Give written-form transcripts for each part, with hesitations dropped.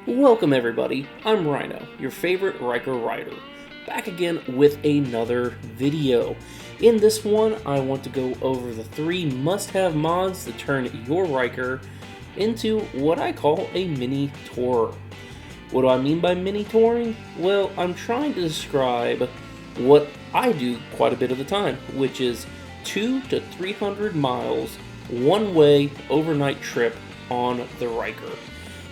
Welcome everybody, I'm Rhino, your favorite Ryker rider, back again with another video. In this one, I want to go over the 3 must-have mods to turn your Ryker into what I call a mini tourer. What do I mean by mini touring? Well, I'm trying to describe what I do quite a bit of the time, which is 200 to 300 miles, one-way overnight trip on the Ryker.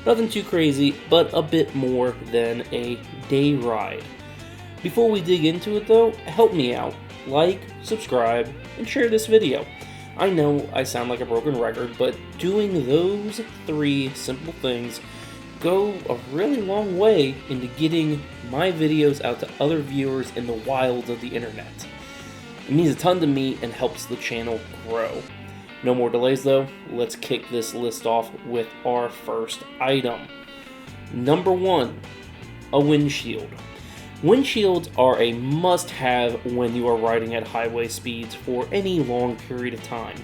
Nothing too crazy, but a bit more than a day ride. Before we dig into it though, help me out. Like, subscribe, and share this video. I know I sound like a broken record, but doing those 3 simple things go a really long way into getting my videos out to other viewers in the wilds of the internet. It means a ton to me and helps the channel grow. No more delays though, let's kick this list off with our first item. Number 1, a windshield. Windshields are a must-have when you are riding at highway speeds for any long period of time.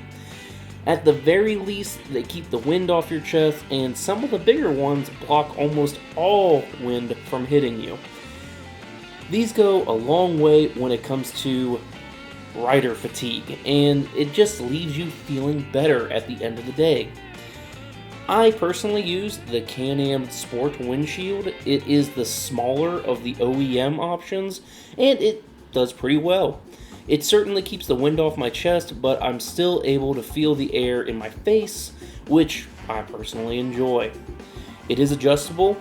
At the very least, they keep the wind off your chest, and some of the bigger ones block almost all wind from hitting you. These go a long way when it comes to rider fatigue, and it just leaves you feeling better at the end of the day. I personally use the Can-Am Sport windshield. It is the smaller of the OEM options, and it does pretty well. It certainly keeps the wind off my chest, but I'm still able to feel the air in my face, which I personally enjoy. It is adjustable,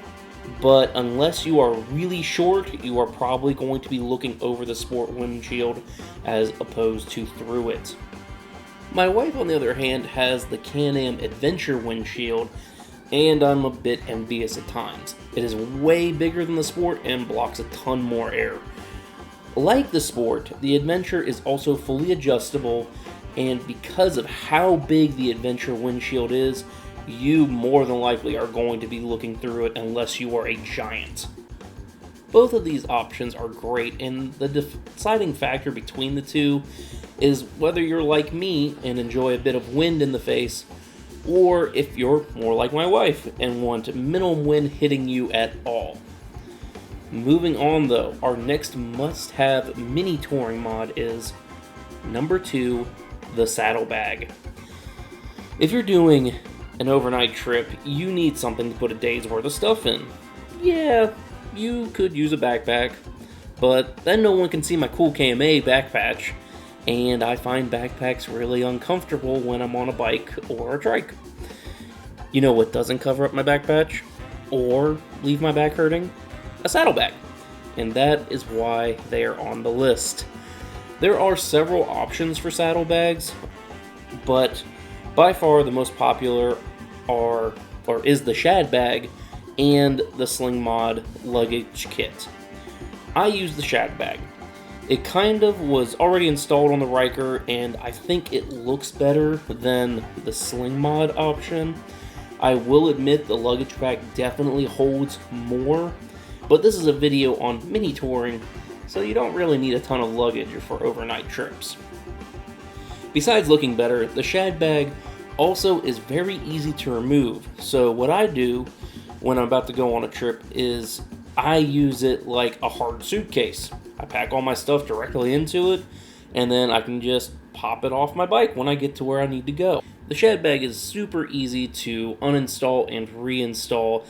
but unless you are really short, you are probably going to be looking over the Sport windshield as opposed to through it. My wife, on the other hand, has the Can-Am Adventure windshield, and I'm a bit envious at times. It is way bigger than the Sport and blocks a ton more air. Like the Sport, the Adventure is also fully adjustable, and because of how big the Adventure windshield is, you more than likely are going to be looking through it unless you are a giant. Both of these options are great, and the deciding factor between the two is whether you're like me and enjoy a bit of wind in the face, or if you're more like my wife and want minimum wind hitting you at all. Moving on though, our next must-have mini touring mod is number 2, the saddlebag. If you're doing an overnight trip, you need something to put a day's worth of stuff in. Yeah, you could use a backpack, but then no one can see my cool KMA back patch, and I find backpacks really uncomfortable when I'm on a bike or a trike. You know what doesn't cover up my back patch, or leave my back hurting? A saddlebag, and that is why they are on the list. There are several options for saddlebags, but by far the most popular is the Shad Bag and the Sling Mod luggage kit. I use the Shad Bag. It kind of was already installed on the Ryker, and I think it looks better than the Sling Mod option. I will admit the luggage bag definitely holds more, but this is a video on mini touring, so you don't really need a ton of luggage for overnight trips. Besides looking better, the Shad Bag also is very easy to remove, so what I do when I'm about to go on a trip is I use it like a hard suitcase. I pack all my stuff directly into it, and then I can just pop it off my bike when I get to where I need to go. The Shad Bag is super easy to uninstall and reinstall,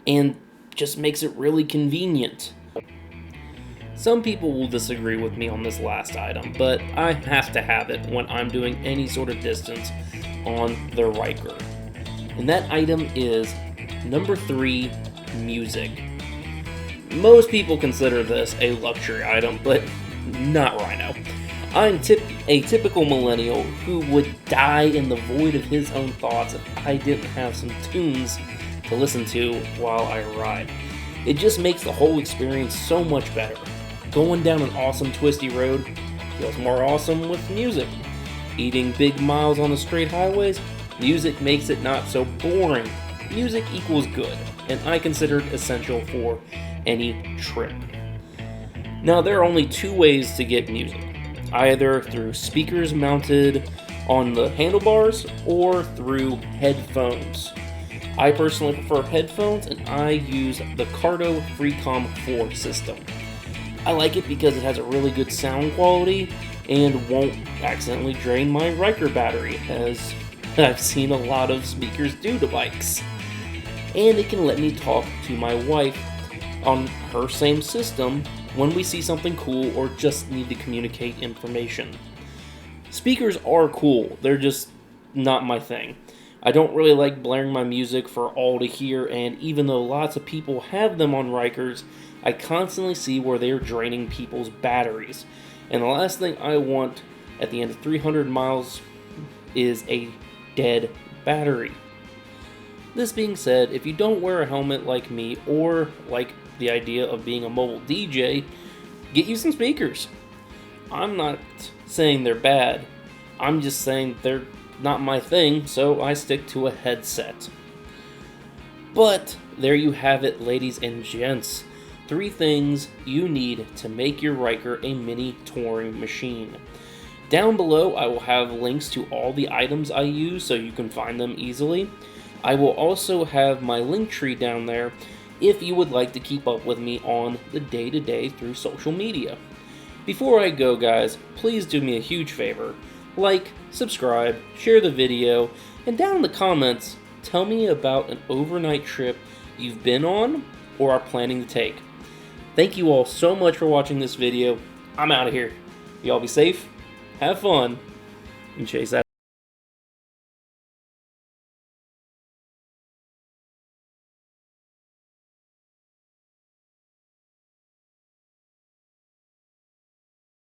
and just makes it really convenient. Some people will disagree with me on this last item, but I have to have it when I'm doing any sort of distance on the Ryker. And that item is number 3, music. Most people consider this a luxury item, but not Rhino. I'm a typical millennial who would die in the void of his own thoughts if I didn't have some tunes to listen to while I ride. It just makes the whole experience so much better. Going down an awesome twisty road feels more awesome with music. Eating big miles on the straight highways, music makes it not so boring. Music equals good, and I consider it essential for any trip. Now, there are only 2 ways to get music, either through speakers mounted on the handlebars or through headphones. I personally prefer headphones, and I use the Cardo Freecom 4 system. I like it because it has a really good sound quality and won't accidentally drain my Ryker battery, as I've seen a lot of speakers do to bikes. And it can let me talk to my wife on her same system when we see something cool or just need to communicate information. Speakers are cool, they're just not my thing. I don't really like blaring my music for all to hear, and even though lots of people have them on Rykers, I constantly see where they're draining people's batteries. And the last thing I want at the end of 300 miles is a dead battery. This being said, if you don't wear a helmet like me, or like the idea of being a mobile DJ, get you some speakers. I'm not saying they're bad, I'm just saying they're not my thing, so I stick to a headset. But there you have it, ladies and gents. 3 things you need to make your Ryker a mini touring machine. Down below I will have links to all the items I use so you can find them easily. I will also have my link tree down there if you would like to keep up with me on the day-to-day through social media. Before I go, guys, please do me a huge favor. Like, subscribe, share the video, and down in the comments, tell me about an overnight trip you've been on or are planning to take. Thank you all so much for watching this video. I'm out of here. Y'all be safe, have fun, and chase that.